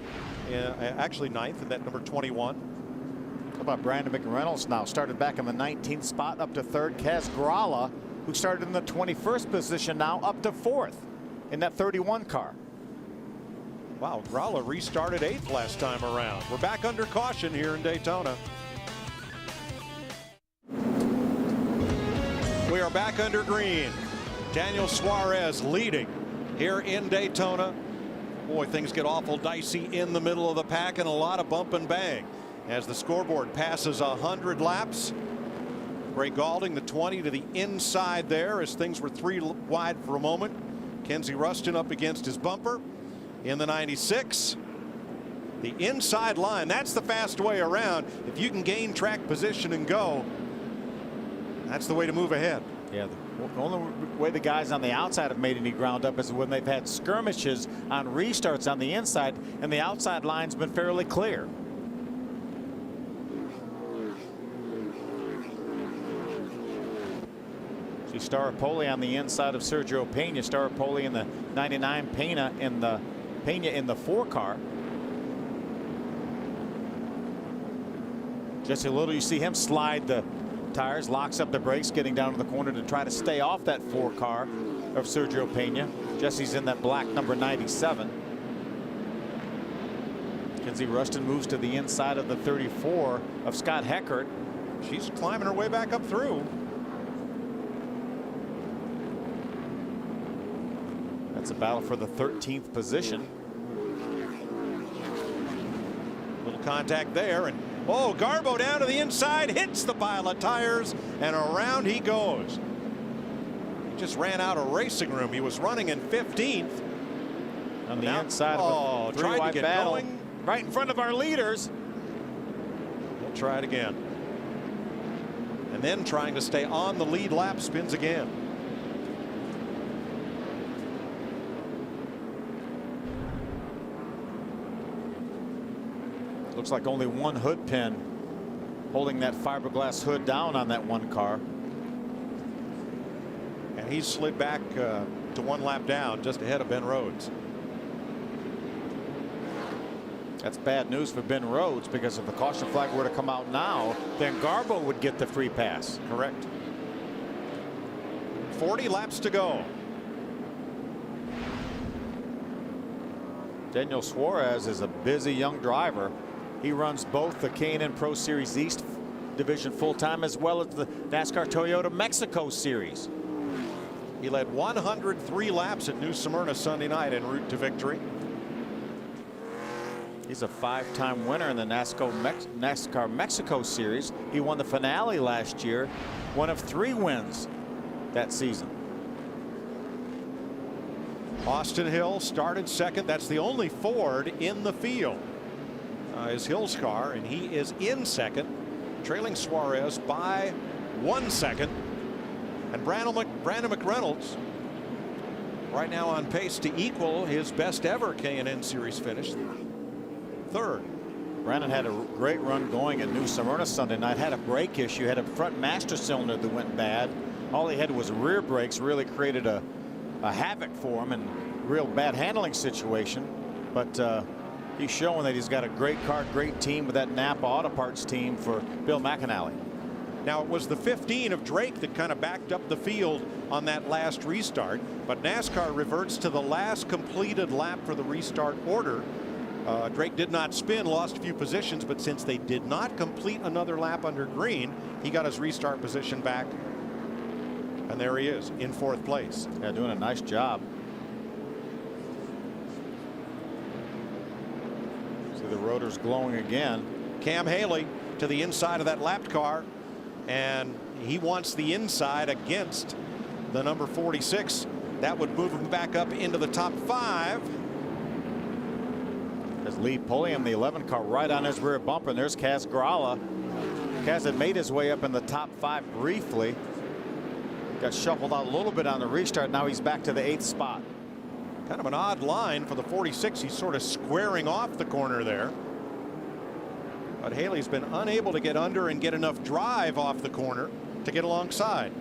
Actually 9th in that number 21. How about Brandon McReynolds now? Started back in the 19th spot up to 3rd. Kaz Grala, who started in the 21st position, now up to 4th. in that 31 car. Wow, Gralla restarted 8th last time around. We're back under caution here in Daytona. We are back under green. Daniel Suarez leading here in Daytona. Boy, things get awful dicey in the middle of the pack, and a lot of bump and bang as the scoreboard passes 100 laps. Ray Gaulding, the 20 to the inside there as things were 3 wide for a moment. Kenzie Ruston up against his bumper in the 96. The inside line, that's the fast way around. If you can gain track position and go, that's the way to move ahead. Yeah, the only way the guys on the outside have made any ground up is when they've had skirmishes on restarts on the inside, and the outside line's been fairly clear. See Staropoli on the inside of Sergio Pena. Staropoli in the 99, Pena in the 4 car. Jesse Little, you see him slide the tires, locks up the brakes, getting down to the corner to try to stay off that 4 car of Sergio Pena. Jesse's in that black number 97. Kenzie Ruston moves to the inside of the 34 of Scott Heckert. She's climbing her way back up through. That's a battle for the 13th position. Little contact there, and oh, Garbo down to the inside, hits the pile of tires, and around he goes. He just ran out of racing room. He was running in 15th. On the inside of a 3-wide battle, going right in front of our leaders. He'll try it again. And then trying to stay on the lead lap, spins again. Looks like only one hood pin holding that fiberglass hood down on that 1 car. And he's slid back to 1 lap down, just ahead of Ben Rhodes. That's bad news for Ben Rhodes, because if the caution flag were to come out now, then Garbo would get the free pass. Correct. 40 laps to go. Daniel Suarez is a busy young driver. He runs both the K&N Pro Series East division full-time as well as the NASCAR Toyota Mexico Series. He led 103 laps at New Smyrna Sunday night en route to victory. He's a 5-time winner in the NASCAR Mexico Series. He won the finale last year, one of 3 wins that season. Austin Hill started second. That's the only Ford in the field. Is Hill's car, and he is in second, trailing Suarez by 1 second. And Brandon McReynolds right now on pace to equal his best ever K&N Series finish, 3rd. Brandon had a great run going at New Smyrna Sunday night. Had a brake issue, had a front master cylinder that went bad. All he had was rear brakes, really created a havoc for him and real bad handling situation. But he's showing that he's got a great car, great team with that Napa Auto Parts team for Bill McAnally. Now, it was the 15 of Drake that kind of backed up the field on that last restart, but NASCAR reverts to the last completed lap for the restart order. Drake did not spin, lost a few positions, but since they did not complete another lap under green, he got his restart position back. And there he is in 4th place. Yeah, doing a nice job. See the rotors glowing again. Cam Haley to the inside of that lapped car, and he wants the inside against the number 46. That would move him back up into the top 5. As Lee Pulliam, the 11 car, right on his rear bumper, and there's Kaz Gralla. Kaz had made his way up in the top 5 briefly. Got shuffled out a little bit on the restart. Now he's back to the 8th spot. Kind of an odd line for the 46. He's sort of squaring off the corner there. But Haley's been unable to get under and get enough drive off the corner to get alongside.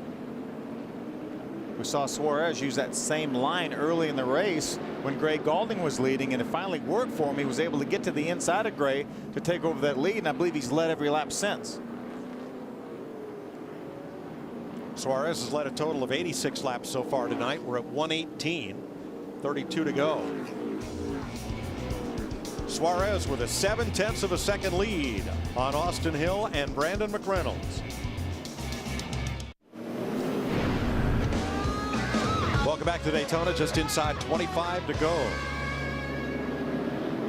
We saw Suarez use that same line early in the race when Gray Gaulding was leading, and it finally worked for him. He was able to get to the inside of Gray to take over that lead, and I believe he's led every lap since. Suarez has led a total of 86 laps so far tonight. We're at 118. 32 to go. Suarez with a 0.7 of a second lead on Austin Hill and Brandon McReynolds. Welcome back to Daytona, just inside 25 to go.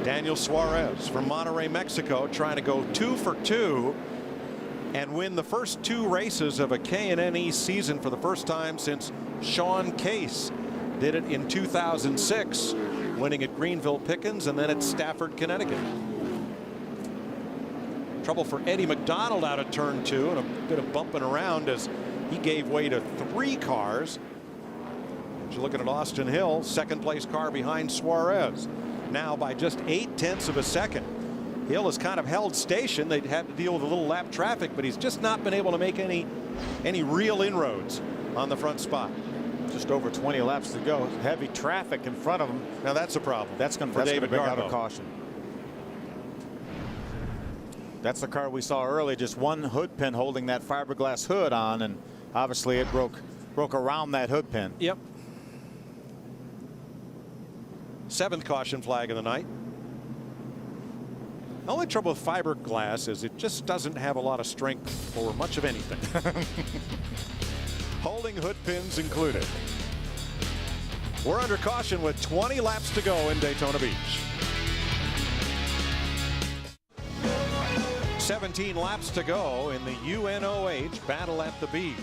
Daniel Suarez from Monterrey, Mexico, trying to go 2 for 2 and win the first 2 races of a K&N East season for the first time since Sean Case did it in 2006, winning at Greenville Pickens and then at Stafford, Connecticut. Trouble for Eddie McDonald out of turn 2 and a bit of bumping around as he gave way to 3 cars. You're looking at Austin Hill, second place car behind Suarez, now by just 0.8 of a second. Hill has kind of held station. They'd had to deal with a little lap traffic, but he's just not been able to make any real inroads on the front spot. Just over 20 laps to go. Heavy traffic in front of him. Now that's a problem. That's going to bring out a caution. That's the car we saw early, just one hood pin holding that fiberglass hood on, and obviously it broke around that hood pin. Yep. 7th caution flag of the night. The only trouble with fiberglass is it just doesn't have a lot of strength for much of anything. Holding hood pins included. We're under caution with 20 laps to go in Daytona Beach. 17 laps to go in the UNOH battle at the beach.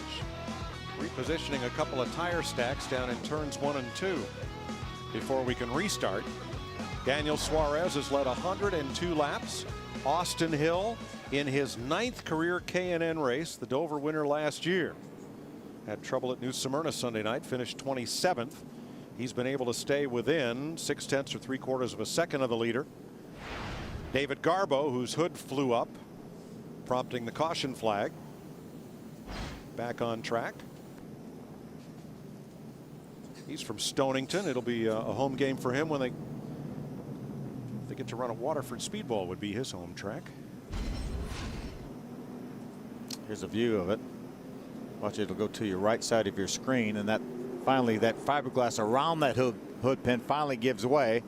Repositioning a couple of tire stacks down in turns 1 and 2 before we can restart. Daniel Suarez has led 102 laps. Austin Hill in his 9th career K&N race, the Dover winner last year. Had trouble at New Smyrna Sunday night, finished 27th. He's been able to stay within 0.6 or 3/4 of a second of the leader. David Garbo, whose hood flew up, prompting the caution flag. Back on track. He's from Stonington. It'll be a home game for him when they get to run a Waterford Speedball, would be his home track. Here's a view of it. Watch it, it'll go to your right side of your screen, and that finally that fiberglass around that hood pin finally gives way,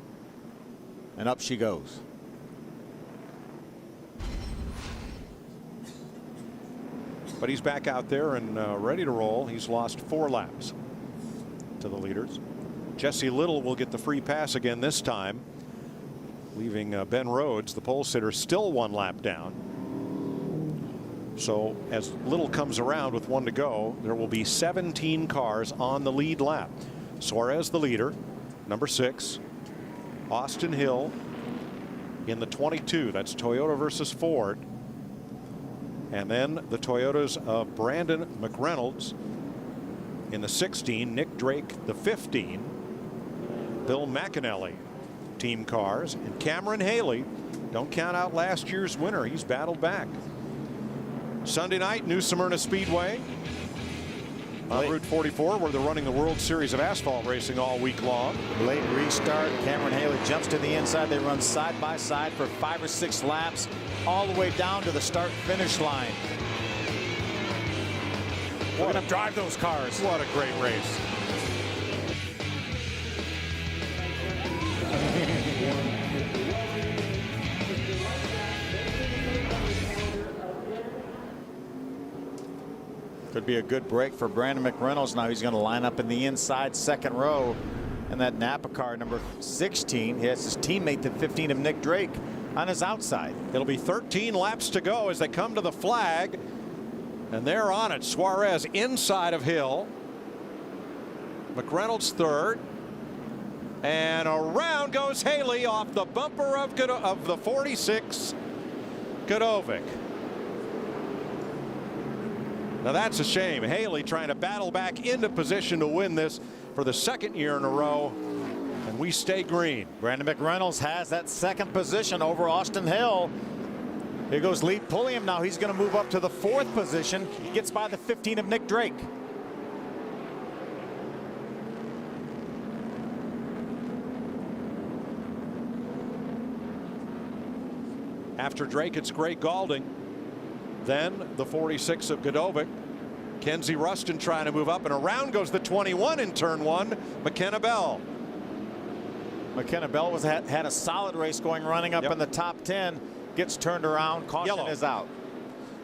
and up she goes. But he's back out there and ready to roll. He's lost 4 laps to the leaders. Jesse Little will get the free pass again this time, leaving Ben Rhodes, the pole sitter, still 1 lap down. So as Little comes around with 1 to go, there will be 17 cars on the lead lap. Suarez the leader, number 6. Austin Hill in the 22. That's Toyota versus Ford. And then the Toyotas of Brandon McReynolds in the 16. Nick Drake the 15. Bill McAnally team cars, and Cameron Haley. Don't count out last year's winner. He's battled back. Sunday night, New Smyrna Speedway on Route 44, where they're running the World Series of Asphalt Racing all week long. Late restart. Cameron Haley jumps to the inside. They run side by side for 5 or 6 laps, all the way down to the start-finish line. We're going to drive those cars. What a great race. Could be a good break for Brandon McReynolds. Now he's going to line up in the inside second row. And that Napa car, number 16, he has his teammate, the 15 of Nick Drake, on his outside. It'll be 13 laps to go as they come to the flag. And they're on it. Suarez inside of Hill. McReynolds third. And around goes Haley off the bumper of the 46, Godovic. Now that's a shame. Haley trying to battle back into position to win this for the 2nd year in a row, and we stay green. Brandon McReynolds has that 2nd position over Austin Hill. Here goes Lee Pulliam. Now he's going to move up to the 4th position. He gets by the 15 of Nick Drake. After Drake, it's Greg Gaulding. Then the 46 of Godovic. Kenzie Ruston trying to move up, and around goes the 21 in turn 1, McKenna Bell. McKenna Bell had a solid race going, running up in the top 10. Gets turned around. Caution is out.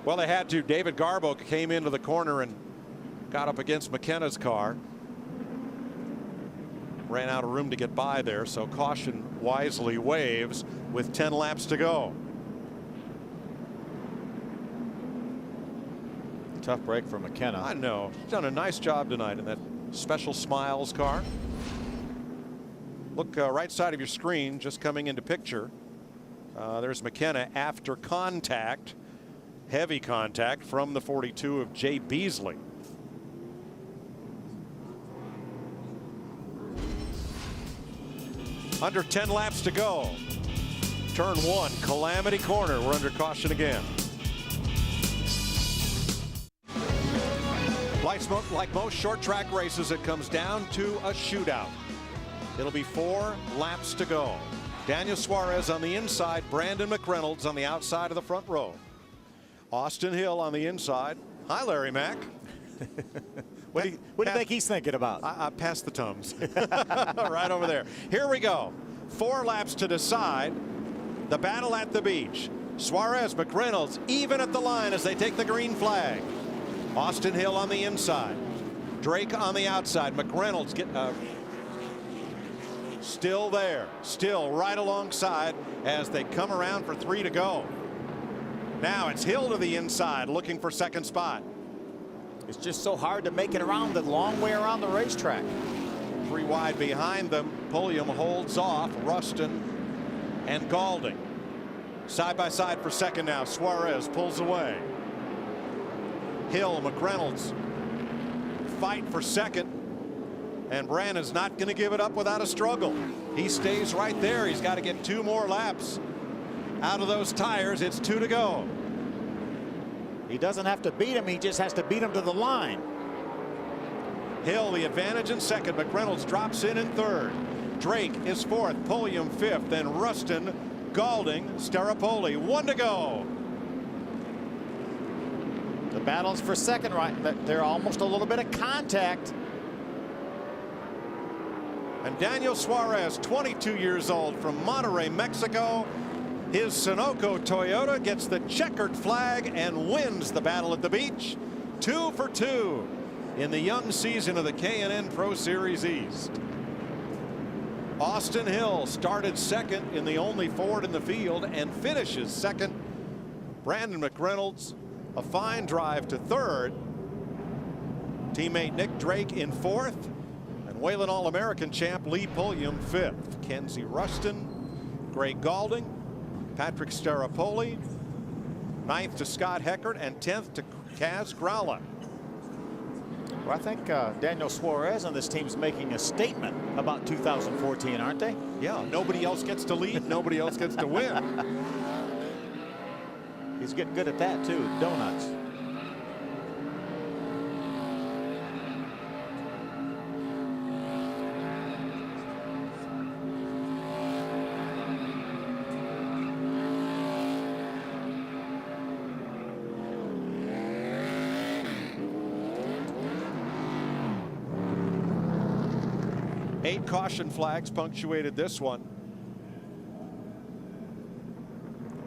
Well, they had to. David Garbo came into the corner and got up against McKenna's car. Ran out of room to get by there, so caution wisely waves with 10 laps to go. Tough break for McKenna. I know. He's done a nice job tonight in that Special Smiles car. Look right side of your screen, just coming into picture. There's McKenna after contact, heavy contact from the 42 of Jay Beasley. Under 10 laps to go. Turn 1, Calamity Corner. We're under caution again. Like most short track races, it comes down to a shootout. It'll be 4 laps to go. Daniel Suarez on the inside, Brandon McReynolds on the outside of the front row. Austin Hill on the inside. Hi, Larry Mack. What do you think he's thinking about? I passed the Tums. Right over there. Here we go. 4 laps to decide the battle at the beach. Suarez, McReynolds even at the line as they take the green flag. Austin Hill on the inside. Drake on the outside. McReynolds still there. Still right alongside as they come around for 3 to go. Now it's Hill to the inside looking for second spot. It's just so hard to make it around the long way around the racetrack. 3 wide behind them. Pulliam holds off Rustin and Gaulding. Side by side for second now. Suarez pulls away. Hill, McReynolds fight for second. And Brandon's not going to give it up without a struggle. He stays right there. He's got to get 2 more laps out of those tires. It's 2 to go. He doesn't have to beat him. He just has to beat him to the line. Hill the advantage in second. McReynolds drops in third. Drake is fourth. Pulliam fifth. Then Rustin, Gaulding, Staropoli. 1 to go. The battle's for second, right? They're almost a little bit of contact. And Daniel Suarez, 22 years old from Monterrey, Mexico. His Sunoco Toyota gets the checkered flag and wins the battle at the beach. 2 for 2 in the young season of the K&N Pro Series East. Austin Hill started second in the only Ford in the field and finishes second. Brandon McReynolds, a fine drive to third. Teammate Nick Drake in fourth. And Whelen All-American champ Lee Pulliam fifth. Kenzie Rustin, Greg Gaulding, Patrick Staropoli, 9th to Scott Heckert, and 10th to Kaz Gralla. Well, I think Daniel Suarez on this team's making a statement about 2014, aren't they? Yeah, nobody else gets to lead, nobody else gets to win. He's getting good at that too, donuts. Eight caution flags punctuated this one.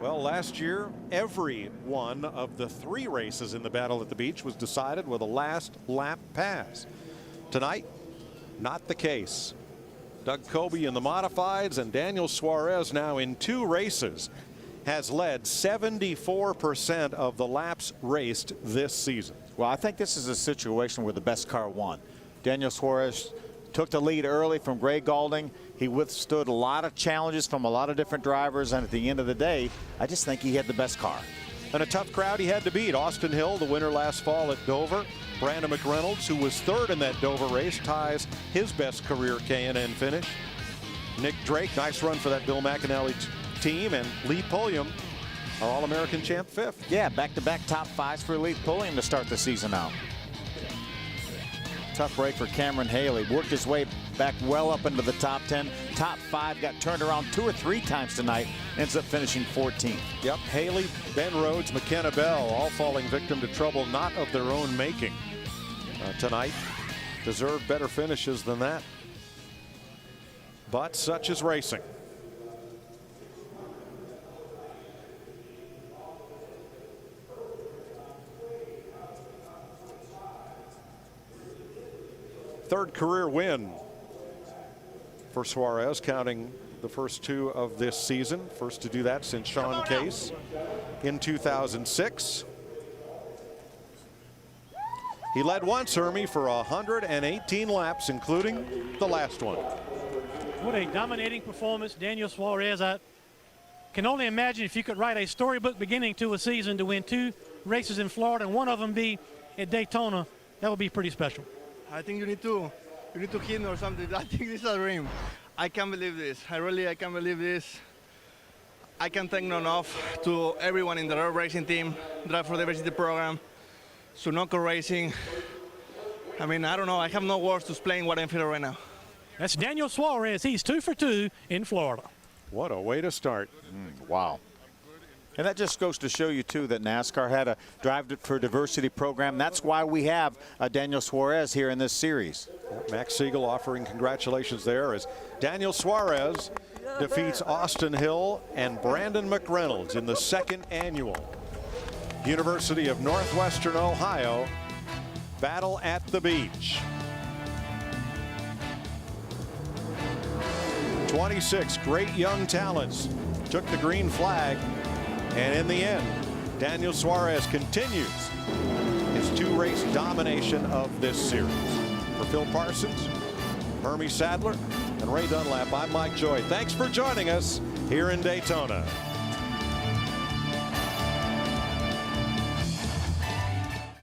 Well, last year, every one of the 3 races in the battle at the beach was decided with a last lap pass. Tonight, not the case. Doug Coby in the modifieds and Daniel Suarez now in 2 races has led 74% of the laps raced this season. Well, I think this is a situation where the best car won. Daniel Suarez took the lead early from Greg Gaulding. He withstood a lot of challenges from a lot of different drivers, and at the end of the day, I just think he had the best car. And a tough crowd he had to beat. Austin Hill, the winner last fall at Dover. Brandon McReynolds, who was third in that Dover race, ties his best career K&N finish. Nick Drake, nice run for that Bill McAnally team. And Lee Pulliam, our All-American champ, fifth. Yeah, back-to-back top 5s for Lee Pulliam to start the season out. Tough break for Cameron Haley. Worked his way back well up into the top 10. Top 5, got turned around 2 or 3 times tonight. Ends up finishing 14th. Yep, Haley, Ben Rhodes, McKenna Bell, all falling victim to trouble not of their own making tonight. Deserved better finishes than that. But such is racing. Third career win for Suarez, counting the first two of this season. First to do that since Sean Case in 2006. He led once, Hermie, for 118 laps, including the last one. What a dominating performance, Daniel Suarez. I can only imagine if you could write a storybook beginning to a season to win 2 races in Florida and one of them be at Daytona, that would be pretty special. I think you need to hit me or something. I think this is a dream. I can't believe this. I can't believe this. I can't thank enough to everyone in the road racing team, Drive for Diversity program, Sunoco Racing. I mean, I don't know. I have no words to explain what I'm feeling right now. That's Daniel Suarez. He's 2 for 2 in Florida. What a way to start. Wow. And that just goes to show you, too, that NASCAR had a Drive for Diversity program. That's why we have Daniel Suarez here in this series. Max Siegel offering congratulations there as Daniel Suarez defeats Austin Hill and Brandon McReynolds in the 2nd annual University of Northwestern Ohio Battle at the Beach. 26 great young talents took the green flag. And in the end, Daniel Suarez continues his 2-race domination of this series. For Phil Parsons, Hermie Sadler, and Ray Dunlap, I'm Mike Joy. Thanks for joining us here in Daytona.